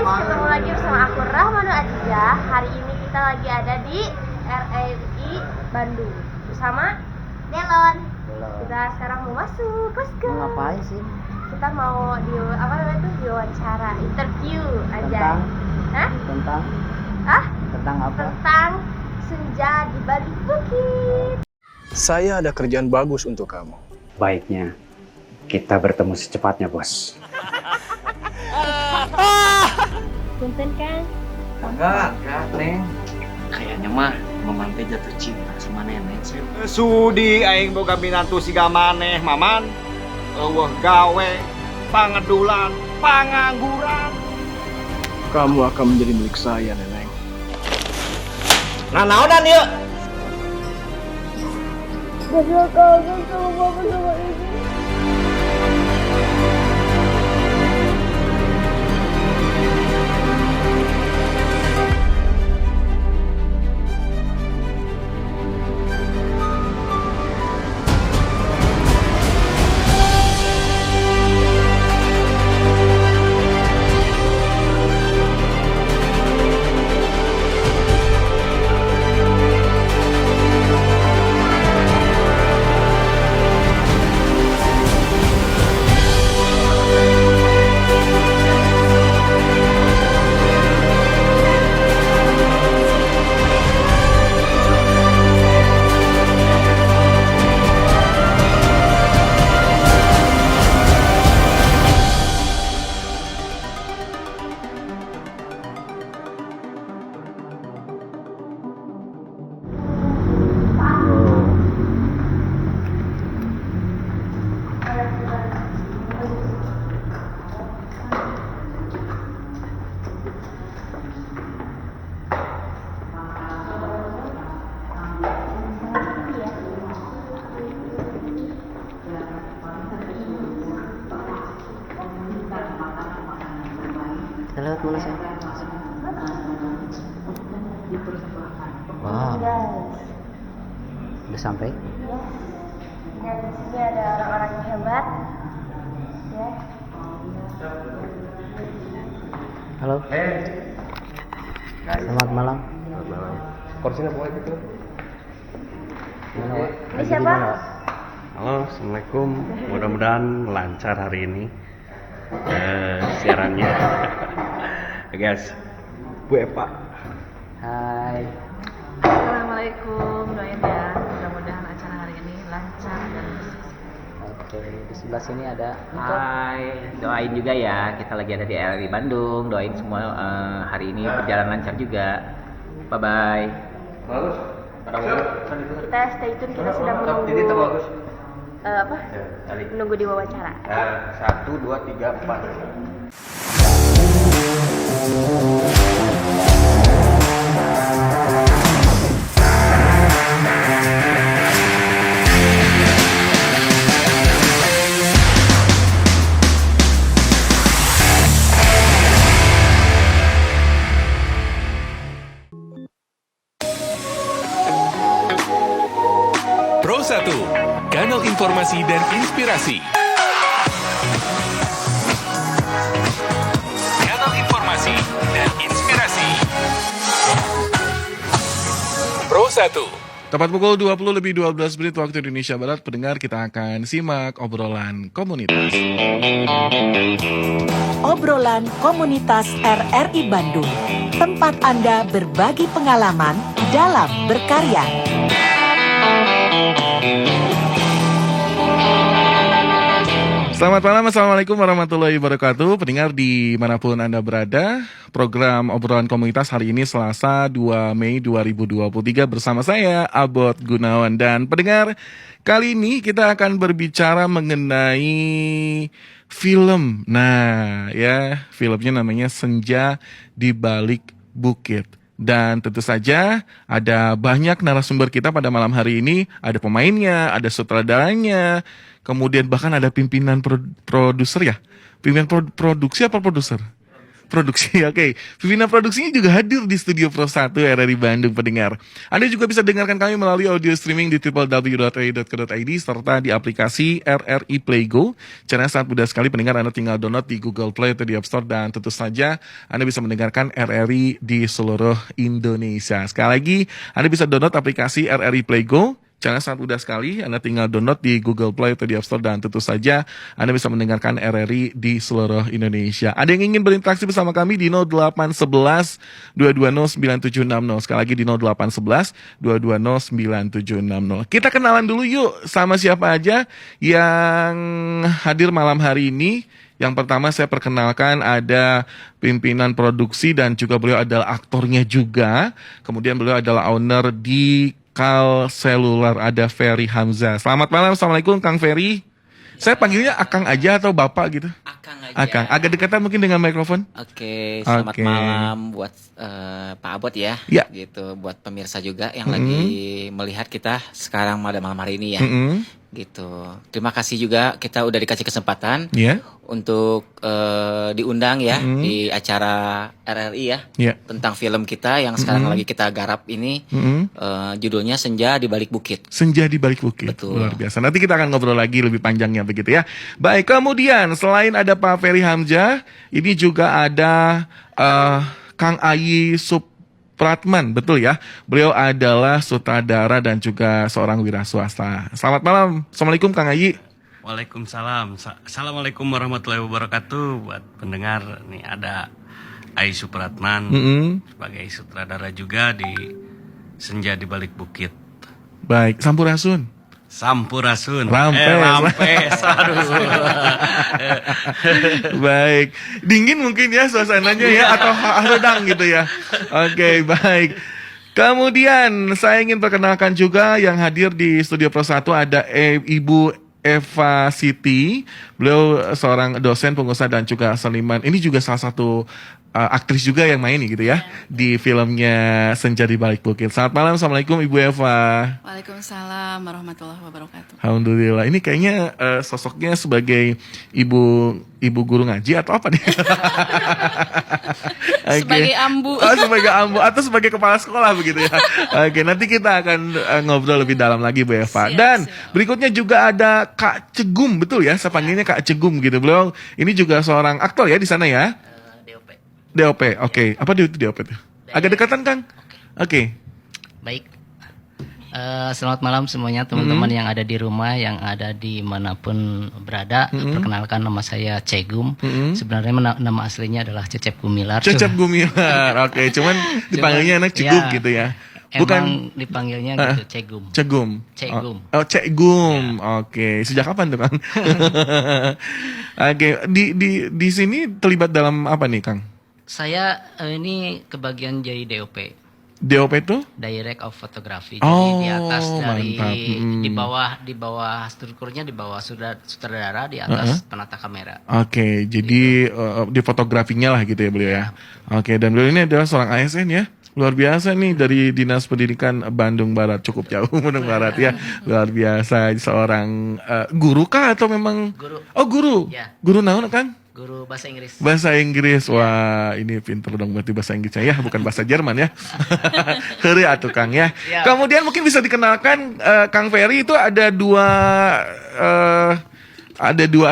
guys, ketemu lagi bersama aku Rahmanu Adijah. Hari ini kita lagi ada di RRI Bandung bersama Delon. Kita sekarang mau masuk, bosku. Mau ngapain sih? Kita mau diwawancara, interview aja. Tentang? Hah? Tentang? Hah? Tentang apa? Tentang senja di balik bukit. Saya ada kerjaan bagus untuk kamu. Baiknya kita bertemu secepatnya, bos. Punten kan? Enggak, Neng. Kayaknya mah Maman teh jatuh cinta sama Nenek. Sudi aing boga binantu siga maneh, Maman. Eueuh gawe, pangedulan, pangangguran. Kamu akan menjadi milik saya, Neneng. Nah, naonan ieu? Gak kangen sama bapak sama ibu. Kita lewat mana sih? Wow, udah sampai? Dan di sini ada orang-orang yang hebat. Ya. Halo. Selamat malam. Porsinya pokoknya gitu. Gimana, Wak? Ini Lagi siapa? di mana, Wak? Halo, assalamualaikum. Mudah-mudahan lancar hari ini siarannya. Guys, Bu Epa. Hai. Assalamualaikum, doain ya, mudah-mudahan acara hari ini lancar dan sukses. Oke, di sebelah sini ada Niko. Hai, doain juga ya. Kita lagi ada di RRI Bandung. Doain semua hari ini berjalan lancar juga. Bye bye. Bagus. Kita stay tune, kita sedang menunggu menunggu diwawancara. 1, 2, 3, 4. Pro 1, kanal informasi dan inspirasi. Kanal informasi dan inspirasi. Pro 1. Tepat pukul 20:12 waktu Indonesia Barat, pendengar, kita akan simak obrolan komunitas. Obrolan komunitas RRI Bandung. Tempat Anda berbagi pengalaman dalam berkarya. Selamat malam, Assalamualaikum warahmatullahi wabarakatuh. Pendengar dimanapun Anda berada, program obrolan komunitas hari ini Selasa 2 Mei 2023 bersama saya, Abot Gunawan. Dan pendengar, kali ini kita akan berbicara mengenai film. Nah ya, filmnya namanya Senja di Balik Bukit. Dan tentu saja ada banyak narasumber kita pada malam hari ini. Ada pemainnya, ada sutradaranya, kemudian bahkan ada pimpinan produser ya. Pimpinan produksi apa produser? Produksi, oke. Vivina Produksinya juga hadir di Studio Pro 1 RRI Bandung, pendengar. Anda juga bisa dengarkan kami melalui audio streaming di www.ri.co.id serta di aplikasi RRI Play Go. Caranya sangat mudah sekali, pendengar. Anda tinggal download di Google Play atau di App Store dan tentu saja Anda bisa mendengarkan RRI di seluruh Indonesia. Sekali lagi, Anda bisa download aplikasi RRI Play Go. Caranya sangat mudah sekali, Anda tinggal download di Google Play atau di App Store dan tentu saja Anda bisa mendengarkan RRI di seluruh Indonesia. Ada yang ingin berinteraksi bersama kami di 0811 220 9760. Sekali lagi di 0811 220 9760. Kita kenalan dulu yuk sama siapa aja yang hadir malam hari ini. Yang pertama saya perkenalkan ada pimpinan produksi dan juga beliau adalah aktornya juga. Kemudian beliau adalah owner di Kal Selular, ada Ferry Hamzah. Selamat malam, assalamualaikum Kang Ferry. Saya panggilnya Akang aja atau Bapak gitu? Akang aja. Akang, agak dekatan mungkin dengan mikrofon. Oke, selamat malam buat Pak Abot ya. Ya. Gitu, buat pemirsa juga yang lagi melihat kita sekarang pada malam hari ini ya. Gitu. Terima kasih juga kita udah dikasih kesempatan untuk diundang ya di acara RRI ya tentang film kita yang sekarang lagi kita garap ini. Judulnya Senja di Balik Bukit. Senja di Balik Bukit. Betul. Luar biasa. Nanti kita akan ngobrol lagi lebih panjangnya begitu ya. Baik, kemudian selain ada Pak Ferry Hamzah, ini juga ada Kang Ayi Supratman, betul ya? Beliau adalah sutradara dan juga seorang wira swasta. Selamat malam. Assalamualaikum Kang Ayi. Waalaikumsalam. Assalamualaikum warahmatullahi wabarakatuh. Buat pendengar, nih ada Ayi Supratman sebagai sutradara juga di Senja di Balik Bukit. Baik, Sampurasun. Sampurasun. Rampes. Aduh. Baik, dingin mungkin ya suasananya ya atau redang gitu ya. Oke, baik. Kemudian saya ingin perkenalkan juga yang hadir di Studio Pro 1 ada Ibu Eva Siti. Beliau seorang dosen, pengusaha dan juga seniman. Ini juga salah satu aktris juga yang main gitu ya di filmnya Senja di Balik Bukit. Selamat malam, assalamualaikum Ibu Eva. Waalaikumsalam warahmatullahi wabarakatuh. Alhamdulillah. Ini kayaknya sosoknya sebagai ibu guru ngaji atau apa nih? Sebagai ambu. Oh, sebagai ambu atau sebagai kepala sekolah begitu ya. Oke, nanti kita akan ngobrol lebih dalam lagi Bu Eva. Dan berikutnya juga ada Kak Cegum, betul ya? Saya panggilnya Kak Cegum gitu. Beliau ini juga seorang aktor ya di sana ya? DOP, oke. Apa itu DOP tuh? Agak dekatan Kang? Oke. Baik. Selamat malam semuanya teman-teman yang ada di rumah, yang ada di manapun berada. Perkenalkan, nama saya Cegum. Sebenarnya nama aslinya adalah Cecep Gumilar. Cecep Gumilar, oke. Cuman dipanggilnya anak Cegum gitu ya. Bukan dipanggilnya gitu, Cegum. Cegum. Cegum. Oh, Cegum. Oke. Sejak kapan tuh Kang? Oke. Di sini terlibat dalam apa nih Kang? Saya ini kebagian jadi DOP. DOP itu? Direct of Photography. Jadi di atas dari mantap. di bawah strukturnya di bawah sutradara, di atas penata kamera. Oke, jadi di fotografinya lah gitu ya beliau ya. Oke, dan beliau ini adalah seorang ASN ya. Luar biasa nih dari Dinas Pendidikan Bandung Barat, cukup jauh Bandung Barat ya. Luar biasa, seorang guru kah atau memang Guru. Oh, guru. Ya. Guru naon Kang? Guru bahasa Inggris. Bahasa Inggris. Wah, ini pinter dong berarti bahasa Inggrisnya ya, bukan bahasa Jerman ya. Heureuy atuh Kang ya. Kemudian mungkin bisa dikenalkan Kang Ferry itu ada dua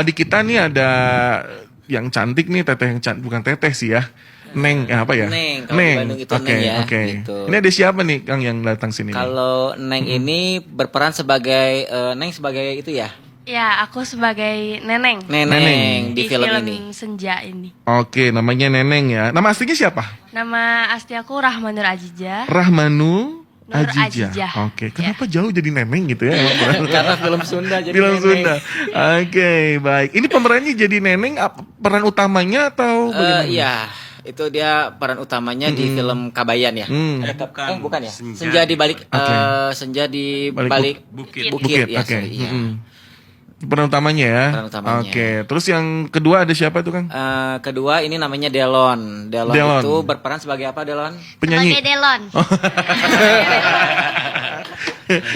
adik kita nih, ada yang cantik nih, teteh yang cantik, bukan teteh sih ya. Neng, apa ya? Neng, kalau di Bandung itu Neng ya. Gitu. Ini ada siapa nih Kang yang datang sini? Kalau Neng ini berperan sebagai Neng sebagai itu ya? Ya, aku sebagai Neneng. Neneng di film ini. Senja ini. Oke, namanya Neneng ya. Nama aslinya siapa? Nama asli aku Rahmanur Ajijah. Rahmanu Nur Ajijah. Ajijah. Oke, kenapa jauh jadi Neneng gitu ya? Karena film Sunda jadi film Neneng. Sunda. Oke, baik. Ini pemerannya jadi Neneng, peran utamanya atau bagaimana? Iya, itu dia peran utamanya di film Kabayan ya. Bukan ya. Senja di balik Senja di balik bukit ya. Oke. sorry, iya. Peran utamanya ya. Peran utamanya. Oke. Terus yang kedua ada siapa tuh Kang? Kedua ini namanya Delon. Delon itu berperan sebagai apa Delon? Penyanyi. Sebagai Delon.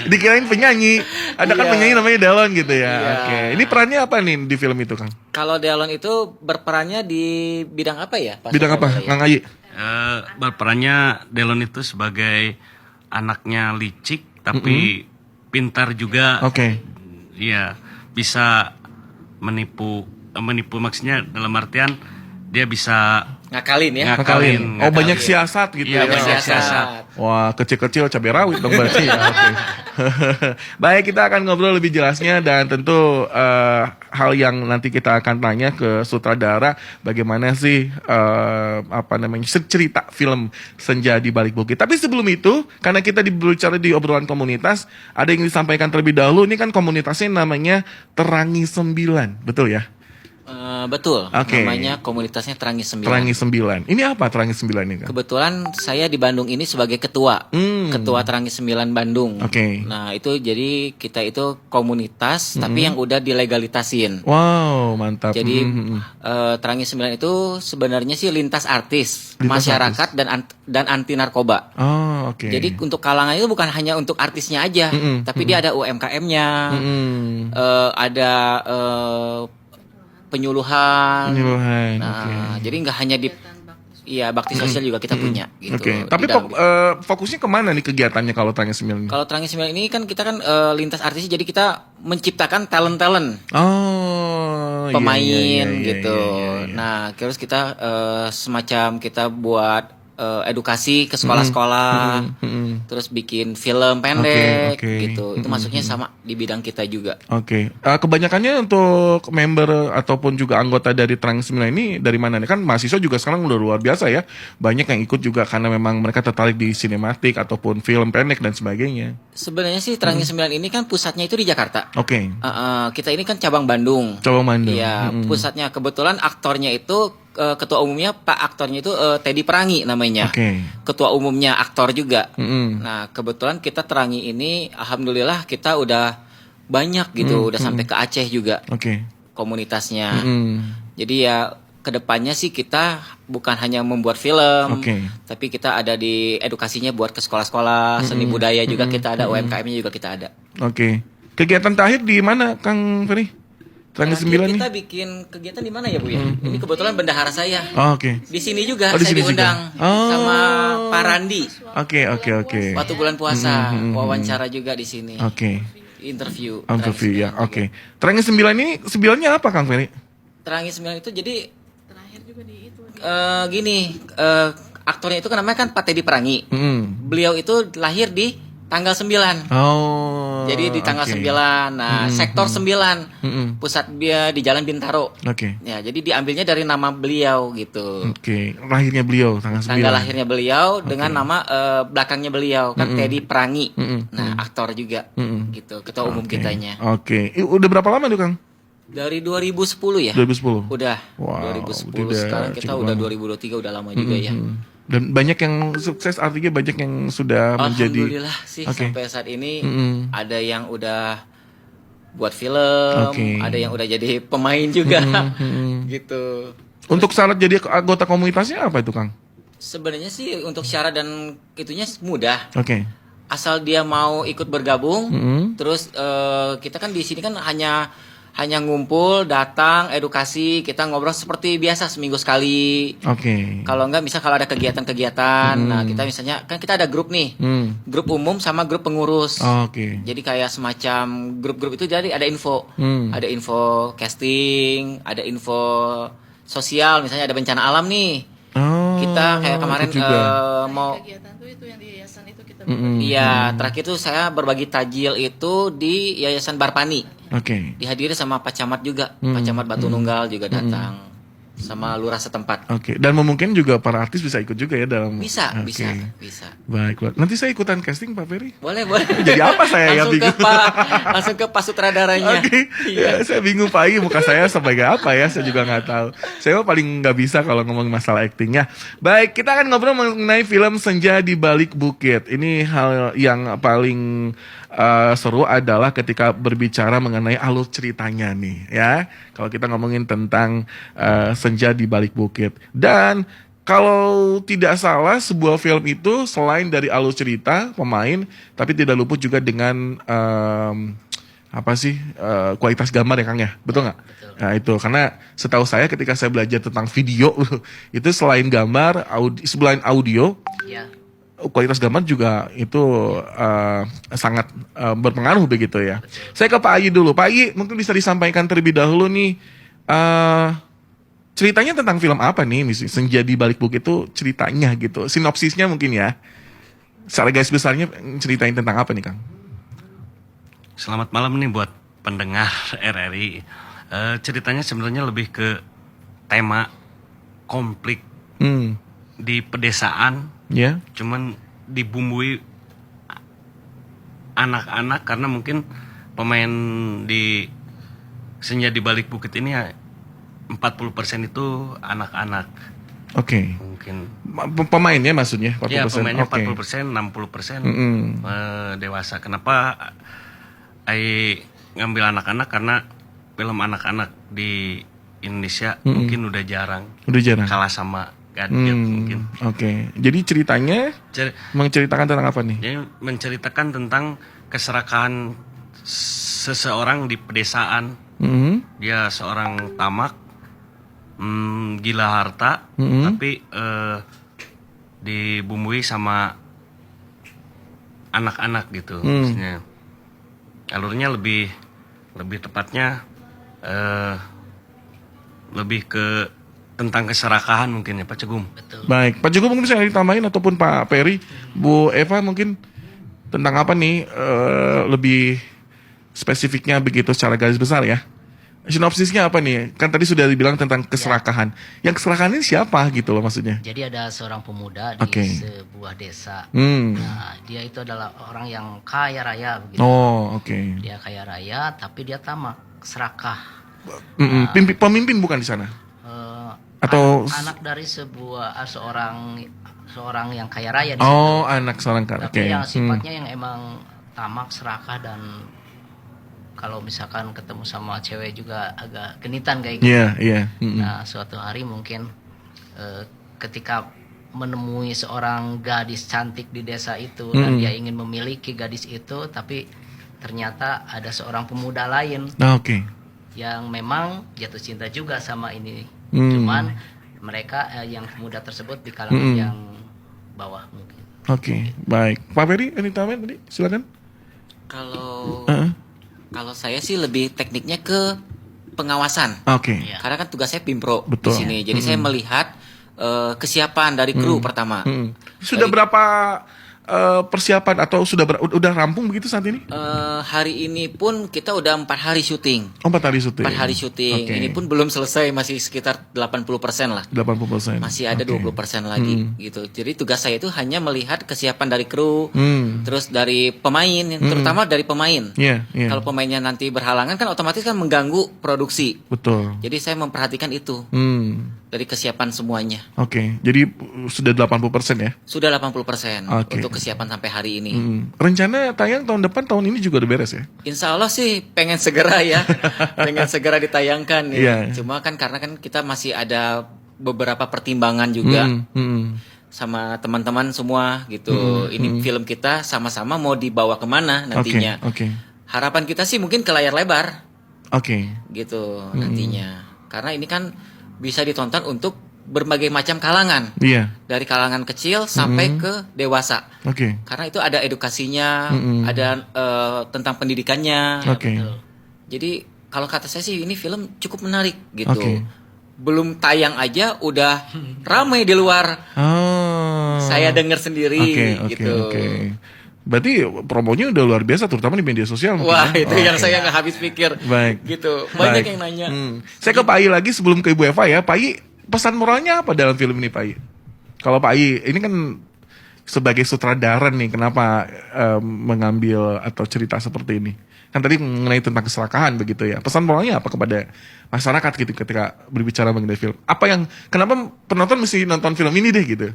Dikirain penyanyi. Ada kan Iya. penyanyi namanya Delon gitu ya. Iya. Oke. Ini perannya apa nih di film itu, Kang? Kalau Delon itu berperannya di bidang apa ya? Pak Bidang apa, Sukamala ya? Kang Ayi? Berperannya Delon itu sebagai anaknya licik tapi pintar juga. Oke. Iya, bisa menipu maksudnya dalam artian dia bisa Ngakalin ya? Ngakalin. Oh, banyak siasat gitu Iya, ya. banyak Oke. siasat. Wah, kecil-kecil cabai rawit dong berarti ya. Oke. Baik, kita akan ngobrol lebih jelasnya dan tentu hal yang nanti kita akan tanya ke sutradara bagaimana sih cerita film Senja di Balik Bukit. Tapi sebelum itu, karena kita berbicara di obrolan komunitas, ada yang disampaikan terlebih dahulu. Ini kan komunitasnya namanya Terangi 9, betul ya? Betul, Oke. namanya komunitasnya Terangi 9. Terangi 9. Ini apa Terangi 9 ini, Kang? Kebetulan saya di Bandung ini sebagai ketua, ketua Terangi 9 Bandung. Oke. Nah itu jadi kita itu komunitas, tapi yang udah dilegalitasin. Wow, mantap. Jadi Terangi 9 itu sebenarnya sih lintas artis, Lintas masyarakat dan anti narkoba. Oh, oke. Jadi untuk kalangan itu bukan hanya untuk artisnya aja, tapi dia ada UMKM-nya, ada penyuluhan. Nah, jadi nggak hanya di bakti sosial juga kita punya gitu. Oke. Tapi di dalam fokusnya kemana nih kegiatannya kalau Terangi 9 ini? Kalau Terangi 9 ini kan kita kan lintas artis, jadi kita menciptakan talent-talent. Oh, pemain iya, gitu. iya. Nah, terus kita semacam kita buat edukasi ke sekolah-sekolah, terus bikin film pendek Oke. gitu. Itu masuknya sama di bidang kita juga. Oke. Kebanyakannya untuk member ataupun juga anggota dari Terangi 9 ini dari mana nih? Kan mahasiswa juga sekarang udah luar biasa ya. Banyak yang ikut juga karena memang mereka tertarik di sinematik ataupun film pendek dan sebagainya. Sebenarnya sih Terangi 9 ini kan pusatnya itu di Jakarta. Oke. Kita ini kan cabang Bandung. Cabang Bandung. Iya, pusatnya kebetulan aktornya itu ketua umumnya Pak aktornya itu Teddy Perangi namanya. Oke. Ketua umumnya aktor juga. Nah, kebetulan kita Terangi ini alhamdulillah kita udah banyak gitu, udah sampai ke Aceh juga. Oke. Komunitasnya. Jadi ya kedepannya sih kita bukan hanya membuat film, tapi kita ada di edukasinya buat ke sekolah-sekolah, seni budaya juga kita ada, UMKM-nya juga kita ada. Oke. Kegiatan terakhir di mana, Kang Ferry? Terangi 9 nih? Kita bikin kegiatan di mana ya Bu ya? Ini kebetulan bendahara saya. Oh, oke. Di sini juga Oh, di saya sini diundang juga. Oh. sama Pak Randi. Oke. Waktu bulan puasa wawancara juga di sini. Oke. Interview. Interview ya. Oke. Terangi 9 ini 9-nya apa, Kang Ferry? Terangi 9 itu jadi gini, aktornya itu kan namanya kan Pak Teddy Perangi. Beliau itu lahir di tanggal 9. Oh. Jadi di tanggal 9. Nah, sektor 9. Pusat dia di Jalan Bintaro. Oke. Ya, jadi diambilnya dari nama beliau gitu. Oke. Lahirnya beliau tanggal 9. Tanggal lahirnya beliau dengan nama belakangnya beliau kan Teddy Perangi. Nah, aktor juga gitu, ketua umum kitanya. Oke. Udah berapa lama tuh, Kang? Dari 2010 ya? 2010. Udah. Wow, 2010 udah sekarang kita cukup udah lama. 2023 udah lama juga ya. Dan banyak yang sukses, artinya banyak yang sudah menjadi. Alhamdulillah sih Oke. sampai saat ini ada yang udah buat film, ada yang udah jadi pemain juga gitu. Untuk syarat jadi anggota komunitasnya apa itu, Kang? Sebenarnya sih untuk syarat dan itunya mudah. Oke. Asal dia mau ikut bergabung, terus kita kan di sini kan hanya ngumpul, datang, edukasi, kita ngobrol seperti biasa seminggu sekali. Oke. Kalau enggak, misal kalau ada kegiatan-kegiatan, nah kita misalnya kan kita ada grup nih, grup umum sama grup pengurus. Oke. Jadi kayak semacam grup-grup itu jadi ada info, ada info casting, ada info sosial, misalnya ada bencana alam nih. Oh. Kita kayak kemarin ikut juga. mau Kegiatan tuh itu yang di yayasan itu kita Iya, terakhir tuh saya berbagi tajil itu di Yayasan Barpani. Oke. Dihadiri sama Pak Camat juga, Pak Camat Batu Nunggal juga datang. Sama lurah setempat. Oke. Dan mungkin juga para artis bisa ikut juga ya dalam. Bisa, Oke. bisa. Baik. Nanti saya ikutan casting, Pak Ferry. Boleh. Jadi apa saya yang langsung bingung? langsung ke Pak Sutradaranya. Oke. Ya, saya bingung Pak Igi, muka saya sebagai apa ya? Saya juga nggak tahu. Saya mah paling nggak bisa kalau ngomong masalah aktingnya. Baik, kita akan ngobrol mengenai film Senja di Balik Bukit. Ini hal yang paling seru adalah ketika berbicara mengenai alur ceritanya nih, ya. Kalau kita ngomongin tentang Senja di Balik Bukit, dan kalau tidak salah sebuah film itu selain dari alur cerita, pemain, tapi tidak luput juga dengan kualitas gambar ya Kang ya, betul nggak? Nah itu karena setahu saya ketika saya belajar tentang video itu selain gambar, selain audio, kualitas gambar juga itu sangat berpengaruh begitu ya. Saya ke Pak Ayi dulu, Pak Ayi mungkin bisa disampaikan terlebih dahulu nih ceritanya tentang film apa nih, misalnya Senja di Balik Bukit itu ceritanya gitu, sinopsisnya mungkin ya, secara garis besarnya ceritain tentang apa nih Kang? Selamat malam nih buat pendengar RRI. Ceritanya sebenarnya lebih ke tema konflik di pedesaan, cuman dibumbui anak-anak karena mungkin pemain di Senja di Balik Bukit ini 40% itu anak-anak. Oke. Mungkin pemainnya maksudnya 40%. Ya, pemainnya 40%, 60% dewasa. Kenapa ngambil anak-anak? Karena film anak-anak di Indonesia mungkin udah jarang. Kalah sama gadget mungkin. Oke. Jadi ceritanya menceritakan tentang apa nih? Jadi menceritakan tentang keserakahan seseorang di pedesaan. Dia seorang tamak, gila harta, tapi dibumbui sama anak-anak gitu. Maksudnya alurnya lebih tepatnya lebih ke tentang keserakahan mungkin ya Pak Cegum. Baik, Pak Cegum mungkin bisa ditambahin ataupun Pak Peri, Bu Eva mungkin tentang apa nih lebih spesifiknya begitu secara garis besar ya. Sinopsisnya apa nih? Kan tadi sudah dibilang tentang keserakahan. Yang keserakahan ini siapa gitu loh maksudnya? Jadi ada seorang pemuda di sebuah desa. Nah, dia itu adalah orang yang kaya raya begitu. Oh, Dia kaya raya tapi dia tamak, serakah. Pemimpin bukan di sana? Atau anak dari seorang yang kaya raya di situ. Oh, anak seorang kaya. Tapi yang sifatnya yang emang tamak, serakah, dan kalau misalkan ketemu sama cewek juga agak genitan kayak gitu. Nah, suatu hari mungkin ketika menemui seorang gadis cantik di desa itu dan dia ingin memiliki gadis itu, tapi ternyata ada seorang pemuda lain yang memang jatuh cinta juga sama ini. Cuman mereka yang pemuda tersebut di kalangan yang bawah mungkin. Baik. Pak Ferry, ini tambahan tadi, silakan. Kalau saya sih lebih tekniknya ke pengawasan. Karena kan tugas saya pimpro di sini. Jadi saya melihat kesiapan dari kru pertama. Sudah berapa persiapan atau udah rampung begitu saat ini? Hari ini pun kita udah 4 hari syuting. 4 hari syuting. 4 hari syuting. Ini pun belum selesai, masih sekitar 80% lah. 80%. Masih ada 20% lagi gitu. Jadi tugas saya itu hanya melihat kesiapan dari kru, terus dari pemain, terutama dari pemain. Kalau pemainnya nanti berhalangan kan otomatis kan mengganggu produksi. Betul. Jadi saya memperhatikan itu. Dari kesiapan semuanya. Jadi sudah 80% ya? Sudah 80% untuk kesiapan sampai hari ini. Rencana tayang tahun depan, tahun ini juga udah beres ya? Insya Allah sih pengen segera ya, pengen segera ditayangkan ya. Cuma kan karena kan kita masih ada beberapa pertimbangan juga sama teman-teman semua gitu. Ini film kita sama-sama mau dibawa kemana nantinya. Harapan kita sih mungkin ke layar lebar. Gitu nantinya. Karena ini kan bisa ditonton untuk berbagai macam kalangan, dari kalangan kecil sampai ke dewasa. Karena itu ada edukasinya, ada tentang pendidikannya. Jadi kalau kata saya sih ini film cukup menarik gitu. Belum tayang aja udah ramai di luar. Saya dengar sendiri gitu. Berarti promonya udah luar biasa, terutama di media sosial. Wah, itu yang saya nggak habis pikir. Gitu. Banyak yang nanya. Saya ke Pak Ayi lagi sebelum ke Ibu Eva ya. Pak Ayi, pesan moralnya apa dalam film ini Pak Ayi? Kalau Pak Ayi, ini kan sebagai sutradara nih, kenapa mengambil atau cerita seperti ini? Kan tadi mengenai tentang keserakahan begitu ya. Pesan moralnya apa kepada masyarakat gitu ketika berbicara mengenai film? Apa yang, kenapa penonton mesti nonton film ini deh gitu?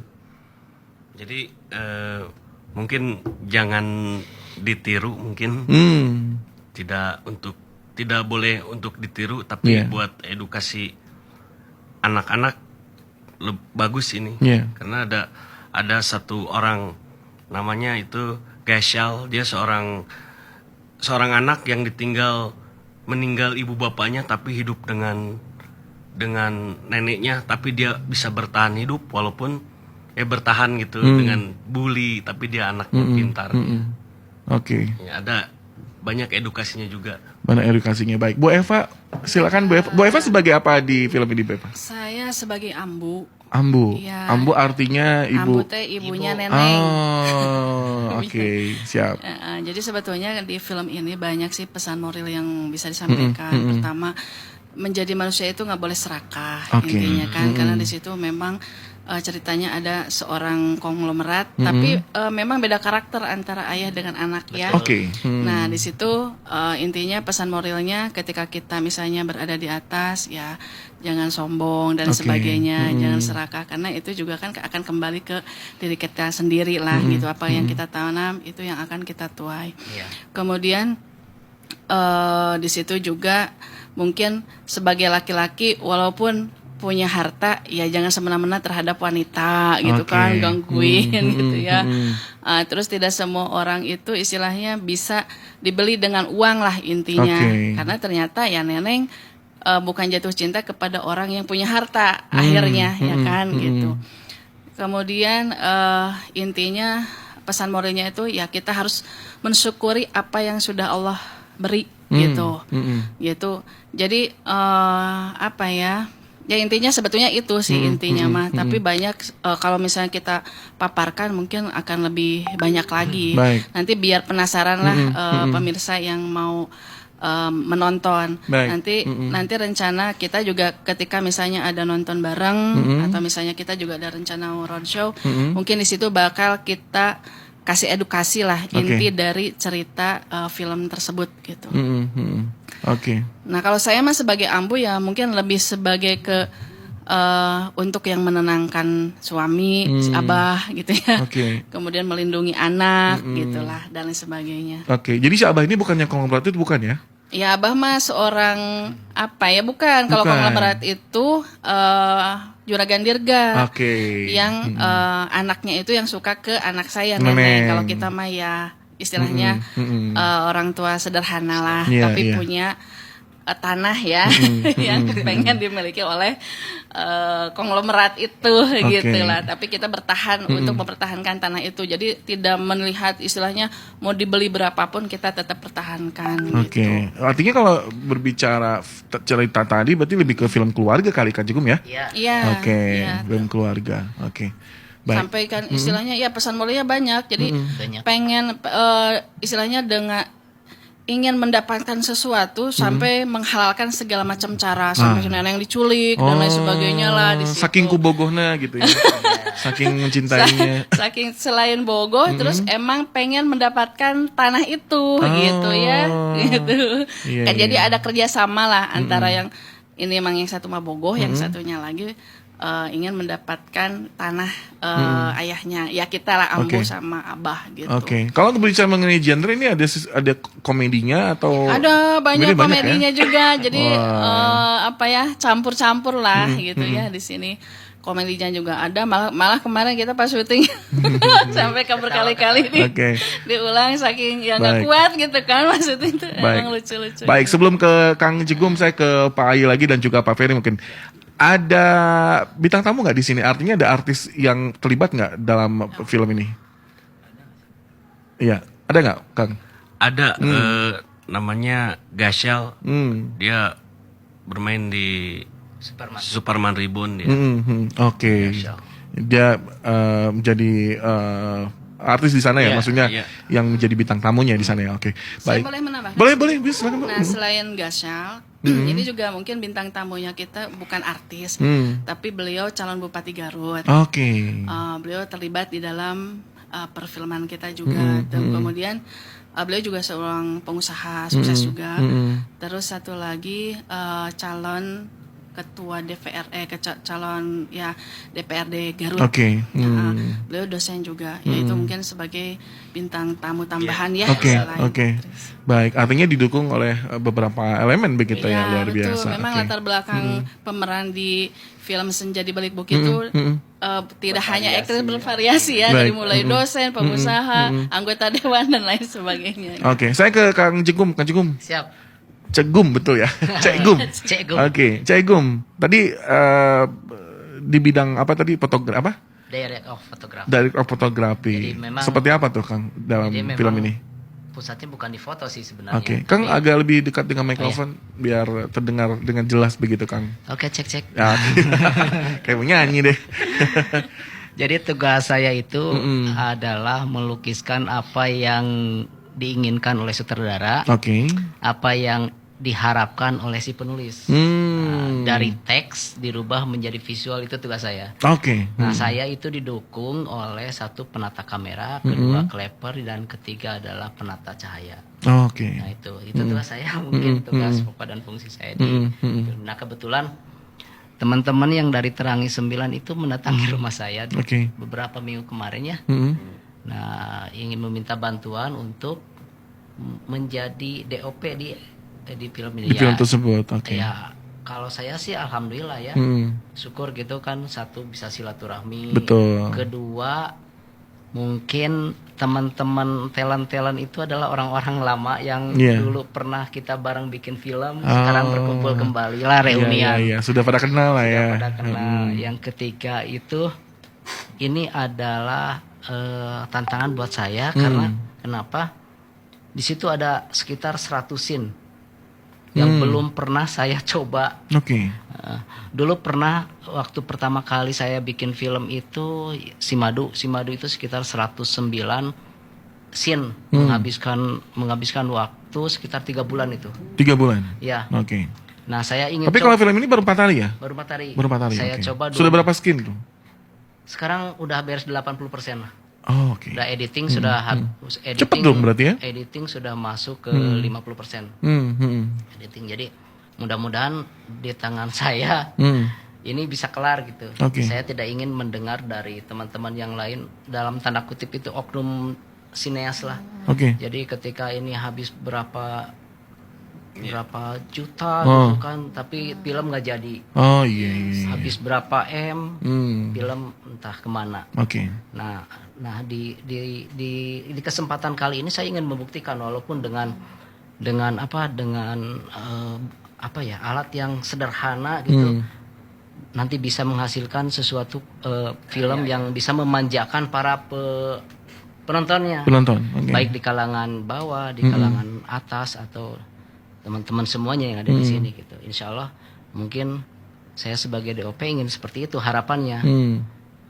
Jadi mungkin jangan ditiru mungkin. Tidak boleh untuk ditiru, tapi buat edukasi anak-anak bagus ini. Karena ada satu orang namanya itu Gashal, dia seorang anak yang meninggal ibu bapaknya tapi hidup dengan neneknya, tapi dia bisa bertahan hidup walaupun bertahan gitu dengan bully, tapi dia anaknya pintar. Oke. Ya, ada banyak edukasinya juga. Banyak edukasinya, baik. Bu Eva, silakan Bu Eva. Bu Eva sebagai apa di film ini, Bu Eva? Saya sebagai ambu. Ambu. Ya. Ambu artinya ibu. Ambu teh ibunya neneng. Oh, oke, siap. Jadi sebetulnya di film ini banyak sih pesan moral yang bisa disampaikan. Pertama, menjadi manusia itu nggak boleh serakah, intinya kan, karena di situ memang ceritanya ada seorang konglomerat, tapi memang beda karakter antara ayah dengan anak ya. Nah di situ intinya pesan moralnya ketika kita misalnya berada di atas ya jangan sombong dan sebagainya, jangan serakah, karena itu juga kan akan kembali ke diri kita sendiri lah gitu, apa yang kita tanam itu yang akan kita tuai. Kemudian di situ juga mungkin sebagai laki-laki walaupun punya harta ya jangan semena-mena terhadap wanita gitu kan, gangguin gitu ya. Terus tidak semua orang itu istilahnya bisa dibeli dengan uang lah intinya. Karena ternyata ya neneng bukan jatuh cinta kepada orang yang punya harta akhirnya ya kan gitu. Kemudian intinya pesan moralnya itu ya kita harus mensyukuri apa yang sudah Allah beri gitu. Gitu. Jadi apa ya? Ya intinya sebetulnya itu sih intinya mah. Tapi banyak kalau misalnya kita paparkan mungkin akan lebih banyak lagi. Nanti biar penasaran lah pemirsa yang mau menonton. Nanti rencana kita juga ketika misalnya ada nonton bareng atau misalnya kita juga ada rencana roadshow, mungkin di situ bakal kita kasih edukasi lah inti dari cerita film tersebut gitu. Nah kalau saya mah sebagai ambu ya mungkin lebih sebagai ke untuk yang menenangkan suami, abah gitu ya. Kemudian melindungi anak gitulah dan lain sebagainya. Jadi si abah ini bukan yang konglomerat itu, bukan ya? Ya abah mah seorang apa ya, bukan. Kalau konglomerat itu Juragan Dirga yang anaknya itu yang suka ke anak saya nenek. Kalau kita mah ya istilahnya orang tua sederhana lah, tapi punya tanah ya yang pengen dimiliki oleh konglomerat itu gitulah. Tapi kita bertahan untuk mempertahankan tanah itu. Jadi tidak melihat istilahnya mau dibeli berapapun kita tetap pertahankan. Gitu. Artinya kalau berbicara cerita tadi berarti lebih ke film keluarga kali kan Jegum ya? Iya. Film keluarga. Baik. Sampaikan istilahnya ya pesan moralnya banyak. Jadi pengen istilahnya dengan ingin mendapatkan sesuatu sampai menghalalkan segala macam cara, sampai nenek yang diculik dan lain sebagainya lah di situ. Saking kubogohna gitu ya. Saking mencintainya. Saking selain bogoh terus emang pengen mendapatkan tanah itu gitu ya. Gitu. Jadi ada kerjasama lah antara yang ini emang yang satu mah bogoh, yang satunya lagi ingin mendapatkan tanah ayahnya. Ya kita lah ambu sama abah gitu. Kalau berbicara mengenai genre ini ada komedinya atau? Ada banyak komedinya ya? Juga. Jadi apa ya campur-campur lah gitu ya di sini. Komedinya juga ada. Malah kemarin kita pas syuting sampai berkali-kali diulang saking ya nggak kuat gitu kan maksudnya itu emang lucu-lucu. Baik, sebelum ke Kang Jegum saya ke Pak Ayi lagi dan juga Pak Ferry mungkin. Ada bintang tamu nggak di sini? Artinya ada artis yang terlibat nggak dalam film ini? Iya, ada nggak, Kang? Ada, namanya Gashal. Dia bermain di Superman Reborn dia. Dia menjadi artis di sana ya, maksudnya yang menjadi bintang tamunya di sana ya. Baik. Saya boleh menambahkan? Boleh, bisa. Nah, selain Gashal, ini juga mungkin bintang tamunya kita bukan artis, tapi beliau calon Bupati Garut. Beliau terlibat di dalam perfilman kita juga. Kemudian beliau juga seorang pengusaha sukses juga. Terus satu lagi calon ketua DPR calon ya DPRD Garut. Oke. Beliau dosen juga, yaitu mungkin sebagai bintang tamu tambahan ya. Oke. Baik, artinya didukung oleh beberapa elemen begitu ya, luar betul. biasa. Memang latar belakang pemeran di film Senja di Balik Bukit itu tidak hanya aktor, bervariasi ya, dari mulai dosen, pengusaha, anggota dewan dan lain sebagainya. Oke, saya ke Kang Cegum. Siap. Cegum betul ya? Cegum. Oke, Cegum. Tadi di bidang apa tadi? Direct of Photography. Direct of Photography. Jadi memang, seperti apa tuh Kang dalam film ini? Pusatnya bukan di foto sih sebenarnya. Oke, Kang agak lebih dekat dengan mikrofon biar terdengar dengan jelas begitu Kang. Oke, cek. Ya, kayak mau nyanyi deh. Jadi tugas saya itu adalah melukiskan apa yang diinginkan oleh sutradara. Oke. Apa yang diharapkan oleh si penulis. Nah, dari teks dirubah menjadi visual, itu tugas saya. Oke. Nah, saya itu didukung oleh satu penata kamera, kedua kleper, dan ketiga adalah penata cahaya. Oke. Nah, itu tugas saya, mungkin tugas pokok dan fungsi saya di film. Nah, kebetulan teman-teman yang dari Terangi 9 itu mendatangi rumah saya beberapa minggu kemarin ya. Nah, ingin meminta bantuan untuk menjadi DOP di film ini. Di film tersebut, oke. Ya, kalau saya sih alhamdulillah ya, syukur gitu kan, satu bisa silaturahmi. Betul. Kedua, mungkin teman-teman talent itu adalah orang-orang lama yang dulu pernah kita bareng bikin film, sekarang berkumpul kembali lah, reunian. Iya, sudah pada kenal lah ya. Sudah pada kenal. Yang ketiga itu, ini adalah tantangan buat saya karena kenapa? Di situ ada sekitar 100 scene yang belum pernah saya coba. Dulu pernah waktu pertama kali saya bikin film itu Si Madu itu sekitar 109 scene, menghabiskan waktu sekitar 3 bulan itu. 3 bulan. Ya. Oke. Nah, saya ingin. Tapi kalau film ini baru 4 hari ya? Baru 4 hari. Saya okay. coba dulu. Sudah berapa scene tuh? Sekarang udah beres 80% lah. Oh, oke. Udah editing sudah cepet dong berarti ya? Editing sudah masuk ke 50%. Editing, jadi mudah-mudahan di tangan saya ini bisa kelar gitu. Saya tidak ingin mendengar dari teman-teman yang lain, dalam tanda kutip itu oknum sineas lah. Jadi ketika ini habis berapa juta gitu kan, tapi film nggak jadi. Habis berapa film entah kemana. Nah di kesempatan kali ini saya ingin membuktikan, walaupun dengan alat yang sederhana gitu, nanti bisa menghasilkan sesuatu film yang bisa memanjakan para penontonnya. Baik di kalangan bawah, di kalangan atas, atau teman-teman semuanya yang ada di sini gitu. Insya Allah mungkin saya sebagai DOP ingin seperti itu harapannya.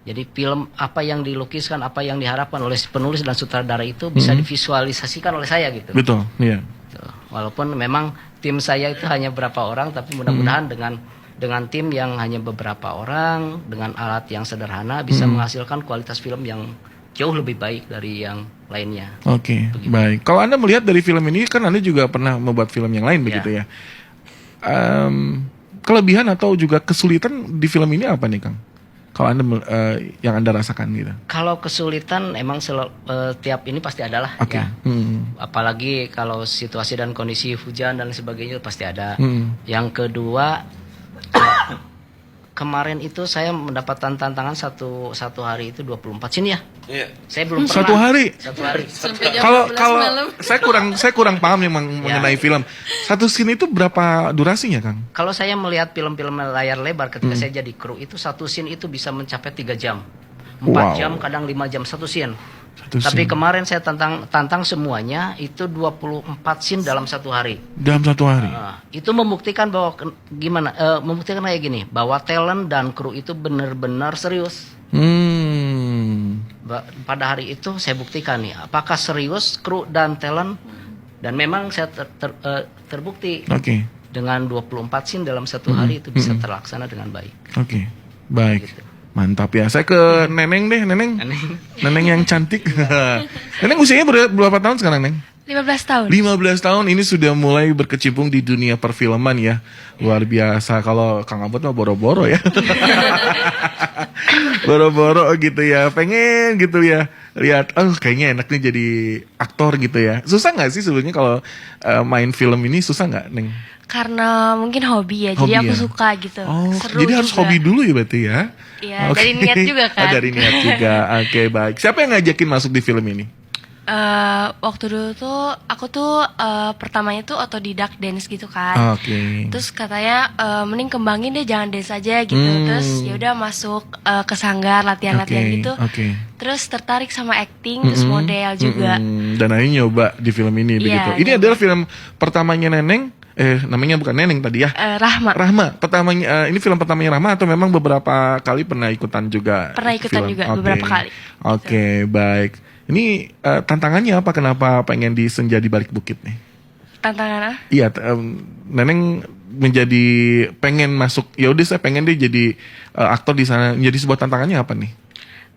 Jadi film apa yang dilukiskan, apa yang diharapkan oleh penulis dan sutradara itu bisa divisualisasikan oleh saya gitu. Betul, iya. Walaupun memang tim saya itu hanya berapa orang, tapi mudah-mudahan dengan tim yang hanya beberapa orang, dengan alat yang sederhana bisa menghasilkan kualitas film yang jauh lebih baik dari yang lainnya. Baik. Kalau Anda melihat dari film ini, kan Anda juga pernah membuat film yang lain begitu ya. Kelebihan atau juga kesulitan di film ini apa nih, Kang? Kalau Anda yang Anda rasakan gitu. Kalau kesulitan emang tiap ini pasti adalah ya. Apalagi kalau situasi dan kondisi hujan dan sebagainya pasti ada. Yang kedua, kemarin itu saya mendapatkan tantangan satu hari itu 24 scene ya. Saya belum pernah. Satu hari. Kalau malam. saya kurang paham memang mengenai film. Satu scene itu berapa durasinya, Kang? Kalau saya melihat film-film layar lebar ketika saya jadi kru, itu satu scene itu bisa mencapai 3 jam. 4 jam, kadang 5 jam satu scene. Tapi kemarin saya tantang semuanya itu 24 scene dalam satu hari. Dalam satu hari. Itu membuktikan bahwa membuktikan kayak gini, bahwa talent dan kru itu benar-benar serius. Pada hari itu saya buktikan nih, apakah serius kru dan talent, dan memang saya terbukti. Dengan 24 scene dalam satu hari itu bisa terlaksana dengan baik. Baik. Gitu. Mantap ya. Saya ke Neneng deh, Neneng yang cantik. Neneng usianya berapa tahun sekarang, Neng? 15 tahun. 15 tahun ini sudah mulai berkecimpung di dunia perfilman ya. Luar biasa. Kalau Kang Abot mah boro-boro ya. Boro-boro gitu ya. Pengen gitu ya. Lihat, kayaknya enaknya jadi aktor gitu ya. Susah gak sih sebenarnya kalau main film ini, susah gak, Neng? Karena mungkin hobi ya, jadi aku suka gitu. Seru jadi harus juga. hobi dulu ya berarti ya? Iya, dari niat juga kan. Dari niat juga. Oke, baik. Siapa yang ngajakin masuk di film ini? Waktu dulu tuh aku tuh pertamanya tuh otodidak dance gitu kan. Terus katanya mending kembangin deh, jangan dance aja gitu. Terus ya udah masuk ke sanggar latihan-latihan gitu. Terus tertarik sama acting, terus model juga. Dan akhirnya nyoba di film ini begitu. Ini adalah film pertamanya Neneng. Namanya bukan Neneng tadi ya. Rahma. Pertamanya ini film pertamanya Rahma atau memang beberapa kali pernah ikutan juga? Pernah ikutan juga beberapa kali. Oke, baik. Ini tantangannya apa? Kenapa pengen di Senja di Balik Bukit nih? Tantangan? Iya, Neneng menjadi pengen masuk. Ya udah saya pengen deh jadi aktor di sana. Jadi sebuah tantangannya apa nih?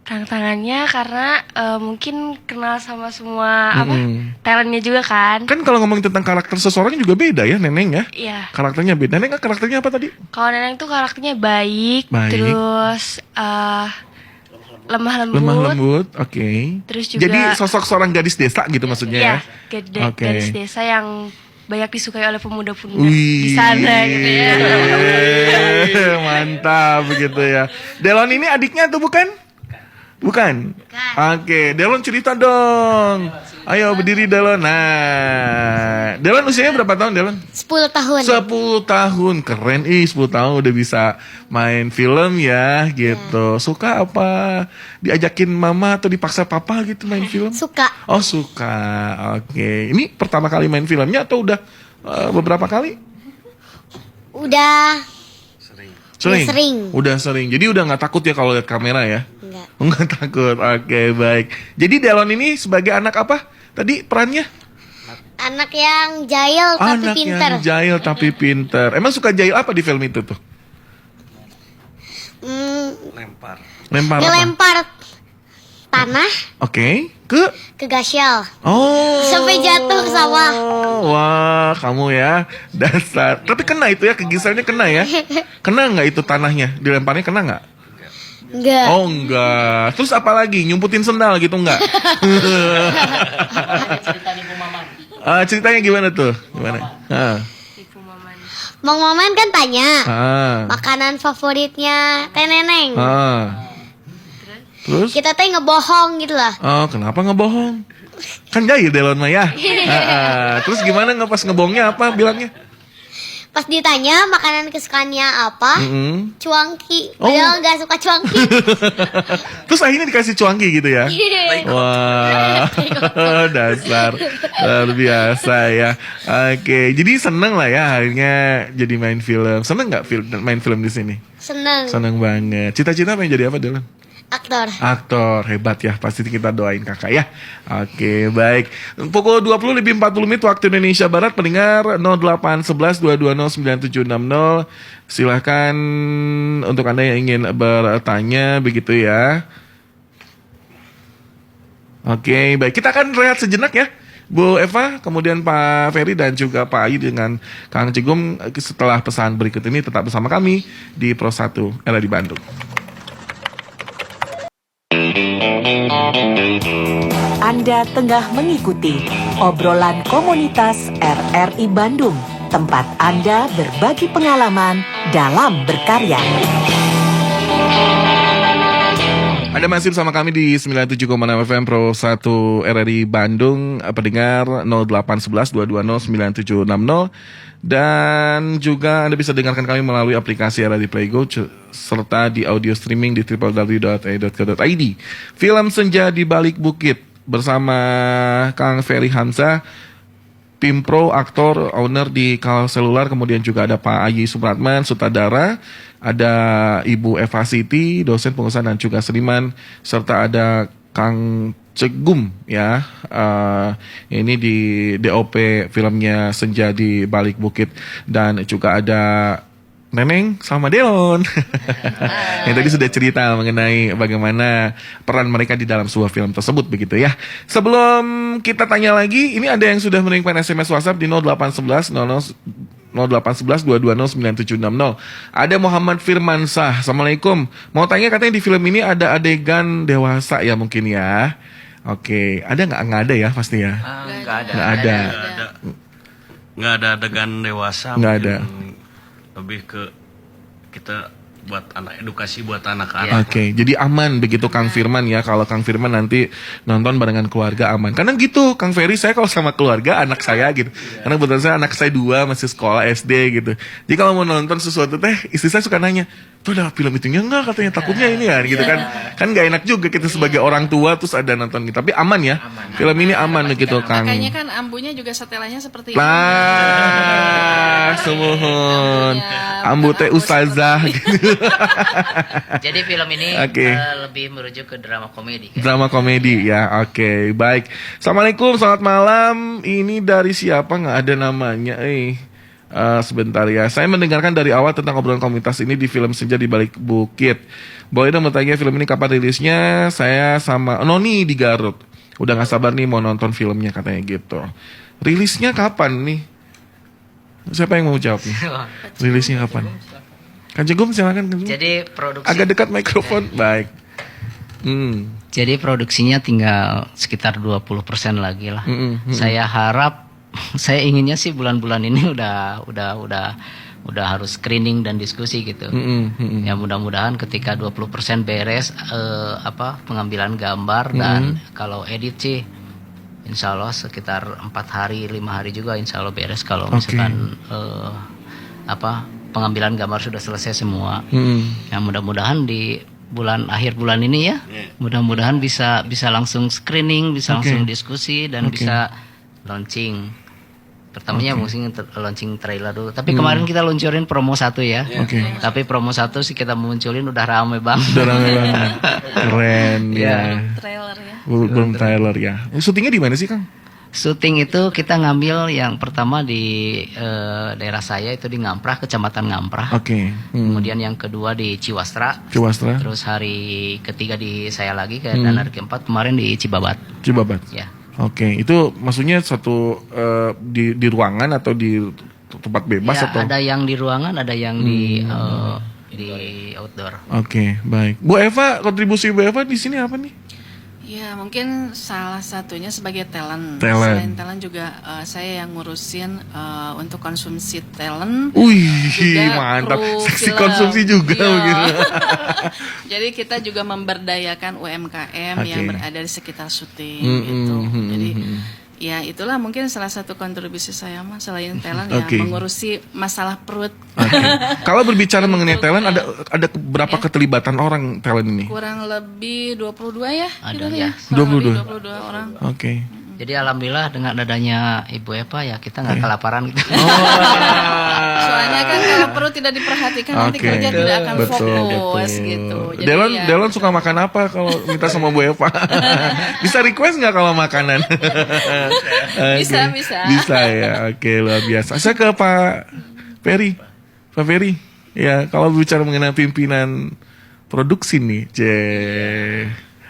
Tantangannya karena mungkin kenal sama semua talentnya juga kan. Kan kalau ngomong tentang karakter seseorang juga beda ya, Neneng ya? Iya. Karakternya beda. Neneng karakternya apa tadi? Kalau Neneng tuh karakternya baik. Terus lemah lembut, Terus juga, jadi sosok seorang gadis desa gitu maksudnya ya? Gadis desa yang banyak disukai oleh pemuda-pemuda di sana gitu ya. Mantap begitu ya. Delon ini adiknya tuh bukan? Bukan? Oke, Delon cerita dong. Ayo berdiri Delon. Nah, Delon usianya berapa tahun Delon? 10 tahun. 10 tahun, keren 10 tahun udah bisa main film ya gitu. Suka apa? Diajakin mama atau dipaksa papa gitu main film? Suka. Oh suka, oke. Ini pertama kali main filmnya atau udah beberapa kali? Udah Sering. Udah sering. Jadi udah nggak takut ya kalau lihat kamera ya? Nggak takut. Oke, baik. Jadi Delon ini sebagai anak apa? Tadi perannya? Anak yang jahil tapi pinter. Anak yang jahil tapi pinter. Emang suka jahil apa di film itu tuh? Lempar tanah. Ke gasyal. Sampai jatuh ke sawah. Wah, kamu ya dasar. Tapi kena itu ya, kegisalnya kena ya. Kena nggak itu tanahnya? Dilemparnya kena nggak? Enggak. Oh enggak. Terus apa lagi? Nyumputin sendal gitu enggak? Ceritanya gimana tuh? Gimana? Bang Maman kan tanya makanan favoritnya Teh Neneng. Terus? Kita teh ngebohong gitu lah. Kenapa ngebohong? Kan jahil Delon mah ya. Terus gimana pas ngebohongnya apa bilangnya? Pas ditanya makanan kesukaannya apa, cuangki. Padahal gak suka cuangki. Terus akhirnya dikasih cuangki gitu ya? Wah, dasar luar biasa ya. Oke, jadi seneng lah ya akhirnya jadi main film. Seneng nggak main film di sini? Seneng banget. Cita-cita pengen jadi apa Delon? Aktor, hebat ya. Pasti kita doain kakak ya. Oke, baik. Pukul 20:40 waktu Indonesia Barat, pendengar 0811-220-9760. Silahkan untuk Anda yang ingin bertanya begitu ya. Oke, baik. Kita akan rehat sejenak ya. Bu Eva, kemudian Pak Ferry dan juga Pak Ayu dengan Kang Cegum. Setelah pesan berikut ini tetap bersama kami di Pro 1 RRI Bandung. Anda tengah mengikuti obrolan komunitas RRI Bandung, tempat Anda berbagi pengalaman dalam berkarya. Anda masih bersama kami di 97,6 FM Pro 1 RRI Bandung, pendengar 0811-220-9760. Dan juga Anda bisa dengarkan kami melalui aplikasi RRI Playgo serta di audio streaming di www.e.co.id. Film Senja di Balik Bukit bersama Kang Ferry Hamzah, Pimpro, aktor, owner di Kal Selular, kemudian juga ada Pak Ayi Supratman, sutradara, ada Ibu Eva Siti, dosen pengusaha dan juga seniman, serta ada Kang Cegum ya, ini di DOP filmnya Senja di Balik Bukit, dan juga ada Neneng sama Delon yang tadi sudah cerita mengenai bagaimana peran mereka di dalam sebuah film tersebut begitu ya. Sebelum kita tanya lagi, ini ada yang sudah mengirimkan SMS WhatsApp di 0811 0811-220-9760. Ada Muhammad Firmansah. Assalamualaikum. Mau tanya, katanya di film ini ada adegan dewasa ya mungkin ya. Oke, ada nggak? Nggak ada ya pasti ya. Nggak ada. Nggak ada adegan dewasa. Nggak ada. Lebih ke kita buat anak, edukasi buat anak-anak. Oke, jadi aman begitu Kang Firman ya. Kalau Kang Firman nanti nonton barengan keluarga aman. Karena gitu Kang Ferry, saya kalau sama keluarga anak saya gitu. Karena kebetulan saya anak saya 2 masih sekolah SD gitu. Jadi kalau mau nonton sesuatu istri saya suka nanya, tuh ada film itunya enggak, katanya takutnya ini ya gitu kan. Kan nggak enak juga kita sebagai orang tua terus ada nonton gitu. Tapi aman ya. Film ini aman begitu Kang. Makanya kan ambunya juga setelannya seperti ini. Semohon. Ambu teh ustazah gitu. Jadi film ini lebih merujuk ke drama komedi. Kan? Drama komedi ya, oke, baik. Assalamualaikum, selamat malam. Ini dari siapa? Nggak ada namanya. Sebentar ya. Saya mendengarkan dari awal tentang obrolan komunitas ini di film Senja di Balik Bukit. Boleh dong bertanya film ini kapan rilisnya? Saya sama Noni di Garut. Udah nggak sabar nih mau nonton filmnya katanya gitu. Rilisnya kapan nih? Siapa yang mau jawab nih? Rilisnya kapan? Kang Jegum silakan. Jadi produksi agak dekat mikrofon. Baik. Jadi produksinya tinggal sekitar 20% lagi lah. Saya harap, saya inginnya sih bulan-bulan ini udah harus screening dan diskusi gitu. Ya mudah-mudahan ketika 20% beres pengambilan gambar dan kalau edit sih insya Allah sekitar 4 hari 5 hari juga insya Allah beres kalau misalkan pengambilan gambar sudah selesai semua. Ya mudah-mudahan di akhir bulan ini ya, mudah-mudahan bisa langsung screening, bisa langsung diskusi dan bisa launching. Pertamanya mungkin launching trailer dulu. Tapi kemarin kita luncurin promo 1 ya. Tapi promo 1 sih kita munculin udah rame banget. Udah rame banget. Keren ya. Trailer ya. Belum trailer ya. Syutingnya di mana sih Kang? Syuting itu kita ngambil yang pertama di daerah saya itu di Ngamprah, Kecamatan Ngamprah. Kemudian yang kedua di Ciwastra. Terus hari ketiga di saya lagi dan hari keempat kemarin di Cibabat. Ya. Itu maksudnya satu di ruangan atau di tempat bebas ya, atau? Ada yang di ruangan, ada yang di outdoor. Baik. Bu Eva, kontribusi Bu Eva di sini apa nih? Ya mungkin salah satunya sebagai talent. Selain talent juga saya yang ngurusin untuk konsumsi talent. Mantap. Seksi konsumsi juga begitu. Jadi kita juga memberdayakan UMKM yang berada di sekitar syuting gitu. Jadi ya itulah mungkin salah satu kontribusi saya selain talent ya mengurusi masalah perut. Kalau berbicara mengenai talent ada berapa keterlibatan orang talent ini? Kurang lebih 22 ya. Ada ya. 22 orang. Jadi alhamdulillah dengan adanya Ibu Eva ya kita nggak kelaparan gitu. Soalnya kan kalau perut tidak diperhatikan nanti kerja tidak akan fokus gitu. Jadi Delon suka makan apa kalau minta sama Bu Eva? Bisa request nggak kalau makanan? Bisa. Bisa ya. Luar biasa. Saya ke Pak Ferry. Pak Ferry. Ya kalau bicara mengenai pimpinan produksi nih,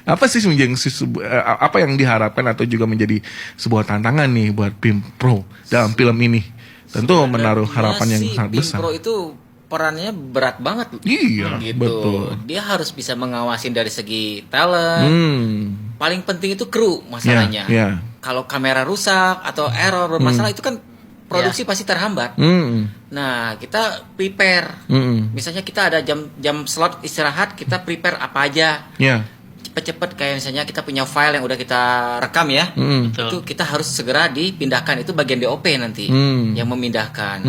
apa sih apa yang diharapkan atau juga menjadi sebuah tantangan nih buat Pim Pro dalam film ini? Tentu menaruh harapan yang sangat besar. Pim Pro itu perannya berat banget. Iya, gitu. Betul. Dia harus bisa mengawasin dari segi talent. Paling penting itu kru masalahnya. Kalau kamera rusak atau error bermasalah itu kan produksi pasti terhambat. Nah, kita prepare. Misalnya kita ada jam slot istirahat, kita prepare apa aja. Cepet-cepet kayak misalnya kita punya file yang udah kita rekam ya, itu kita harus segera dipindahkan, itu bagian DOP nanti yang memindahkan.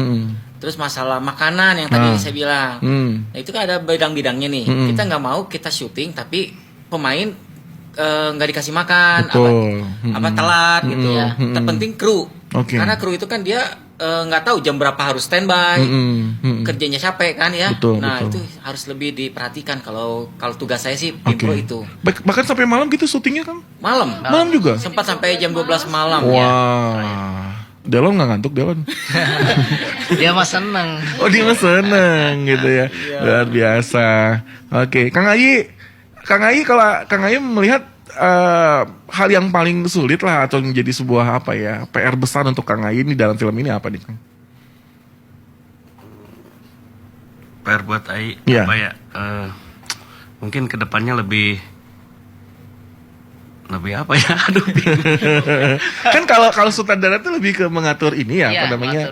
Terus masalah makanan yang tadi saya bilang, nah itu kan ada bidang-bidangnya nih. Kita nggak mau kita syuting tapi pemain nggak dikasih makan, apa telat gitu. Terpenting kru, karena kru itu kan dia nggak tahu jam berapa harus standby, kerjanya capek kan ya. Itu harus lebih diperhatikan. Kalau tugas saya sih Pim Pro itu. Bahkan sampai malam gitu syutingnya kan? Malam juga. Sempat sampai jam 12 malam. Wah. Ya. Delon nggak ngantuk Delon? Dia mah seneng. Oh dia mah seneng gitu ya. Luar biasa. Oke, Kang Ayi kalau Kang Ayi melihat hal yang paling sulit lah atau menjadi sebuah apa ya PR besar untuk Kang Ayi ini dalam film ini apa nih Kang? PR buat Ayi apa ya? Mungkin kedepannya lebih apa ya? Aduh. Kan kalau sutradara itu lebih ke mengatur ini ya, apa namanya?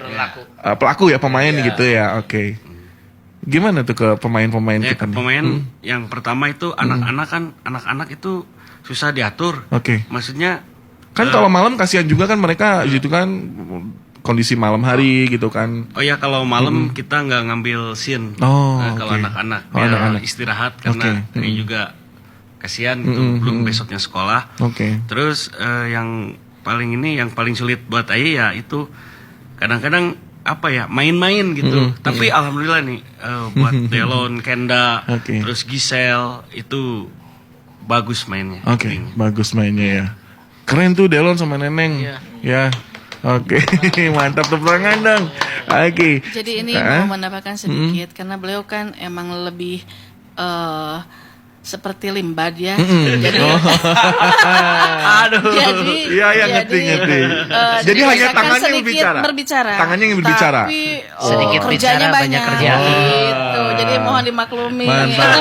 Pelaku ya, pemain gitu ya. Oke. Gimana tuh ke pemain-pemain kita nih? Pemain yang pertama itu anak-anak itu susah diatur. Oke. Maksudnya kan kalau malam kasihan juga kan mereka gitu kan kondisi malam hari gitu kan. Oh ya kalau malam kita nggak ngambil scene. Kalau anak-anak istirahat karena ini juga kasihan gitu belum besoknya sekolah. Terus yang paling sulit buat Ayi ya itu kadang-kadang apa ya main-main gitu. Tapi alhamdulillah nih buat Delon, Kenda, terus Giselle itu bagus mainnya. Bagus mainnya ya. Keren tuh Delon sama Neneng. Ya. Mantap tepuk tangan dong. Jadi ini mau menambahkan sedikit karena beliau kan emang lebih seperti limbad ya. Jadi ngerti. Jadi hanya tangannya yang berbicara. Tangannya yang berbicara. Tapi sedikit kerjanya bicara, banyak kerja. Gitu. Jadi mohon dimaklumi. Mantap.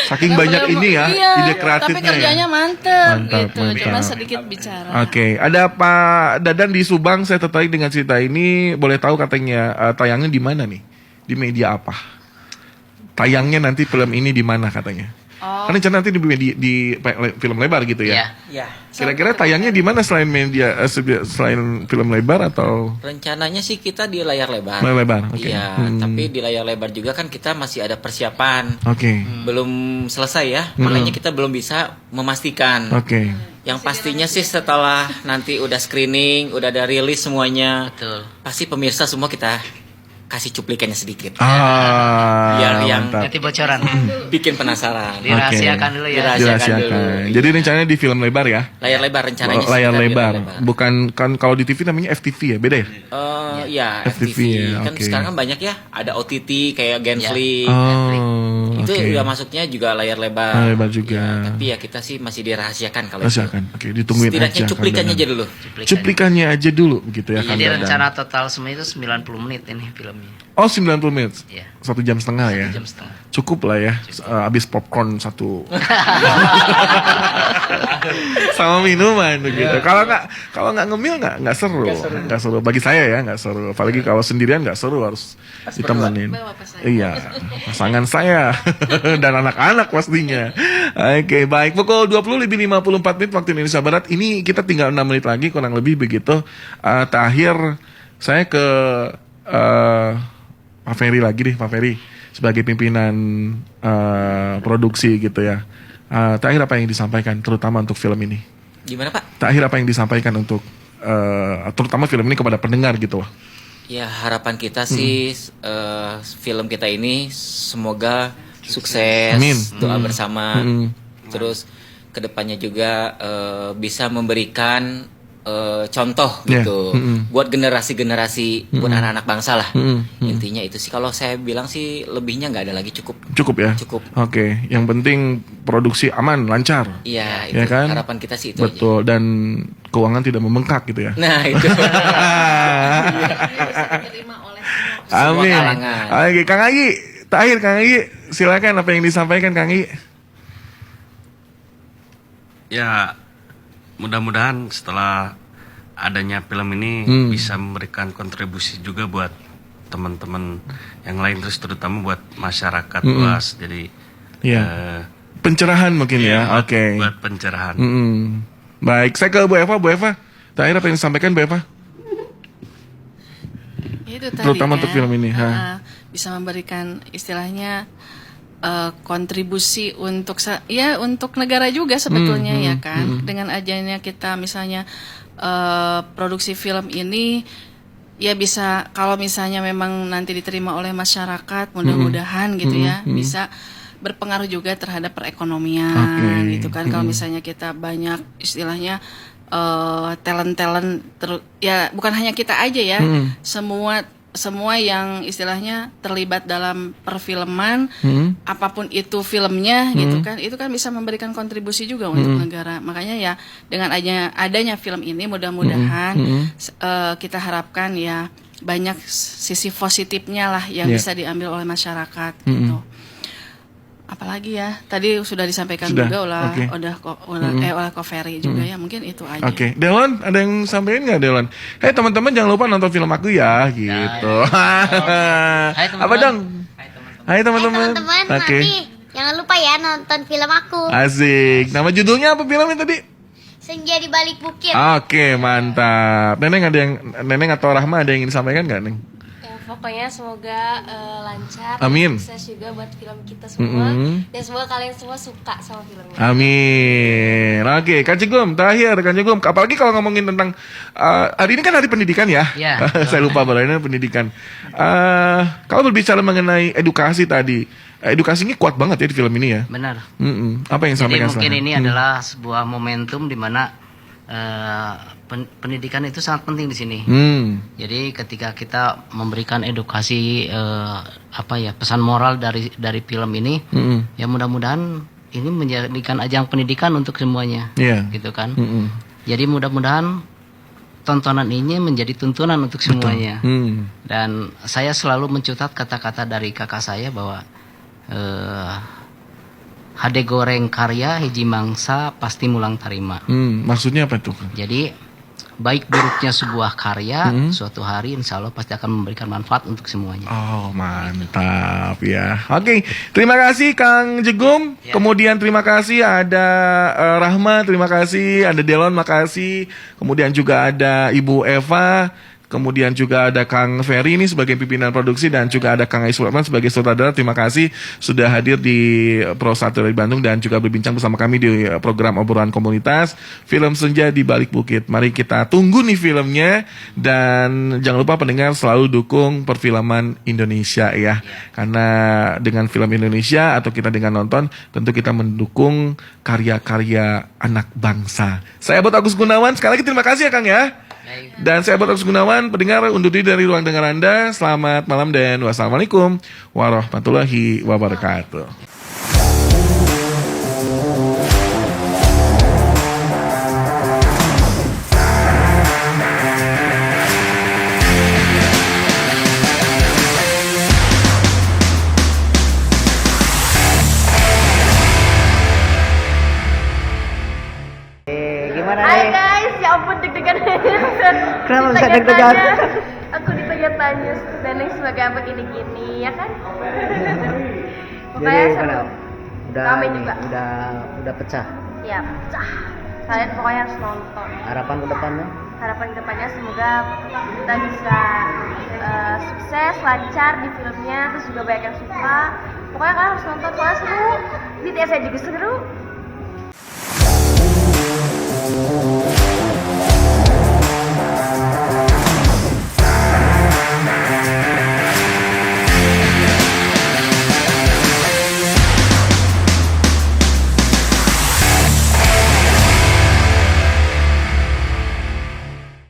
Saking banyak ini ya ide kreatifnya. Tapi kerjanya mantep gitu. Cuma sedikit bicara. Ada Pak Dadan di Subang, saya tertarik dengan cerita ini. Boleh tahu katanya tayangnya di mana nih? Di media apa? Tayangnya nanti film ini di mana katanya? Kan rencana nanti di film lebar gitu ya? Iya. Kira-kira tayangnya di mana selain media selain film lebar atau? Rencananya sih kita di layar lebar. Layar lebar, Iya, tapi di layar lebar juga kan kita masih ada persiapan. Belum selesai ya, makanya kita belum bisa memastikan. Yang pastinya sih setelah nanti udah screening, udah ada rilis semuanya, pasti pemirsa semua kita kasih cuplikannya sedikit. Biar yang nanti bocoran. Bikin penasaran. Dirahasiakan dulu ya. Dirahasiakan. Jadi rencananya di film lebar ya? Layar lebar rencananya. Layar lebar. Bukan kan kalau di TV namanya FTV ya, beda ya? Ya FTV ya. Kan sekarang kan banyak ya, ada OTT kayak Genflix. Itu udah masuknya juga layar lebar. Layar lebar juga. Tapi ya kita sih masih dirahasiakan kalau itu. Ditungguin setidaknya aja. Cuplikannya aja dulu. Cuplikannya aja dulu begitu ya. Jadi rencana total semua itu 90 menit ini filmnya. Oh 90 menit? Iya. 1 jam setengah ya? 1 jam setengah. Cukup lah ya, habis popcorn 1 sama minuman gitu. Kalau nggak ngemil nggak seru. Nggak seru bagi saya ya, nggak seru. Apalagi kalau sendirian nggak seru, harus ditemenin. Iya, pasangan saya dan anak-anak pastinya. Baik, pukul 20:54 waktu Indonesia Barat. Ini kita tinggal 6 menit lagi kurang lebih begitu. Terakhir saya ke Pak Ferry lagi deh, Pak Ferry sebagai pimpinan produksi gitu ya. Terakhir apa yang disampaikan terutama untuk film ini? Gimana Pak? Terakhir apa yang disampaikan untuk terutama film ini kepada pendengar gitu? Ya harapan kita sih film kita ini semoga sukses. Amin. Doa bersama. Terus kedepannya juga bisa memberikan contoh gitu buat generasi-generasi, buat anak-anak bangsa lah. Intinya itu sih, kalau saya bilang sih lebihnya nggak ada lagi, cukup ya. Yang penting produksi aman, lancar. Iya, itu ya kan? harapan kita sih itu. Betul, dan keuangan tidak membengkak gitu ya. Nah itu. Amin. Kang Ayi, terakhir Kang Ayi, silakan apa yang disampaikan Kang Ayi. Ya, mudah-mudahan setelah adanya film ini bisa memberikan kontribusi juga buat teman-teman yang lain, terus terutama buat masyarakat luas. Jadi pencerahan mungkin ya. Buat pencerahan. Baik, saya ke Bu Eva. Bu Eva, terakhir apa yang disampaikan Bu Eva? Itu tadi, terutama untuk film ini. Bisa memberikan istilahnya kontribusi untuk negara juga sebetulnya ya kan. Dengan adanya kita misalnya produksi film ini ya bisa, kalau misalnya memang nanti diterima oleh masyarakat, mudah-mudahan gitu ya bisa berpengaruh juga terhadap perekonomian gitu kan. Kalau misalnya kita banyak istilahnya talent-talent ya bukan hanya kita aja ya, semua yang istilahnya terlibat dalam perfilman, apapun itu filmnya gitu kan, itu kan bisa memberikan kontribusi juga untuk negara. Makanya ya dengan adanya film ini mudah-mudahan kita harapkan ya banyak sisi positifnya lah yang bisa diambil oleh masyarakat gitu. Apalagi ya tadi sudah disampaikan juga oleh Ko Ferry juga ya, mungkin itu aja. Oke, Delon ada yang sampaikan nggak Delon? Hei teman-teman jangan lupa nonton film aku ya gitu. Hai teman-teman. Apa dong? Hai teman-teman. Nanti jangan lupa ya nonton film aku. Asik. Nama judulnya apa filmnya tadi? Senja di Balik Bukit. Oke, mantap. Neneng atau Rahma ada yang ingin disampaikan nggak, Neng? Pokoknya semoga lancar, amin. Sukses juga buat film kita semua, dan semoga kalian semua suka sama filmnya. Amin. Oke, Kang Cegum, terakhir Kang Cegum, apalagi kalau ngomongin tentang hari ini kan hari pendidikan ya. Saya lupa bahwa ini pendidikan. Kalau berbicara mengenai edukasi tadi, edukasi ini kuat banget ya di film ini ya. Benar. Apa yang sampaikan? Jadi mungkin ini adalah sebuah momentum di mana pendidikan itu sangat penting di sini. Jadi ketika kita memberikan edukasi pesan moral dari film ini, ya mudah-mudahan ini menjadikan ajang pendidikan untuk semuanya, gitu kan. Jadi mudah-mudahan tontonan ini menjadi tuntunan untuk semuanya. Dan saya selalu mencatat kata-kata dari kakak saya bahwa hade goreng karya hiji mangsa pasti mulang tarima. Maksudnya apa tuh? Jadi baik buruknya sebuah karya suatu hari insya Allah pasti akan memberikan manfaat untuk semuanya. Oh mantap ya. Oke, terima kasih Kang Jegum. Kemudian terima kasih ada Rahma, terima kasih ada Delon, makasih. Kemudian juga ada Ibu Eva. Kemudian juga ada Kang Ferry ini sebagai pimpinan produksi dan juga ada Kang Ais Supratman sebagai sutradara. Terima kasih sudah hadir di Pro 1 dari Bandung dan juga berbincang bersama kami di program obrolan komunitas Film Senja di Balik Bukit. Mari kita tunggu nih filmnya dan jangan lupa pendengar selalu dukung perfilman Indonesia ya. Karena dengan film Indonesia atau kita dengan nonton tentu kita mendukung karya-karya anak bangsa. Saya Abot Agus Gunawan, sekali lagi terima kasih ya Kang ya. Dan saya Abot Agus Gunawan, pendengar undur diri dari ruang dengar Anda. Selamat malam dan wassalamualaikum warahmatullahi wabarakatuh. Hai guys, ya ampun deg-degan. Kenapa bisa deg-degan? Aku ditanya-tanya Neneng sebagai apa gini-gini, ya kan? Pokoknya seru. Kami juga. Udah pecah. Ya pecah. Kalian pokoknya harus nonton. Harapan ke depannya? Harapan ke depannya semoga kita bisa sukses, lancar di filmnya, terus juga banyak yang suka. Pokoknya kalian harus nonton, soalnya seru. BTS juga seru.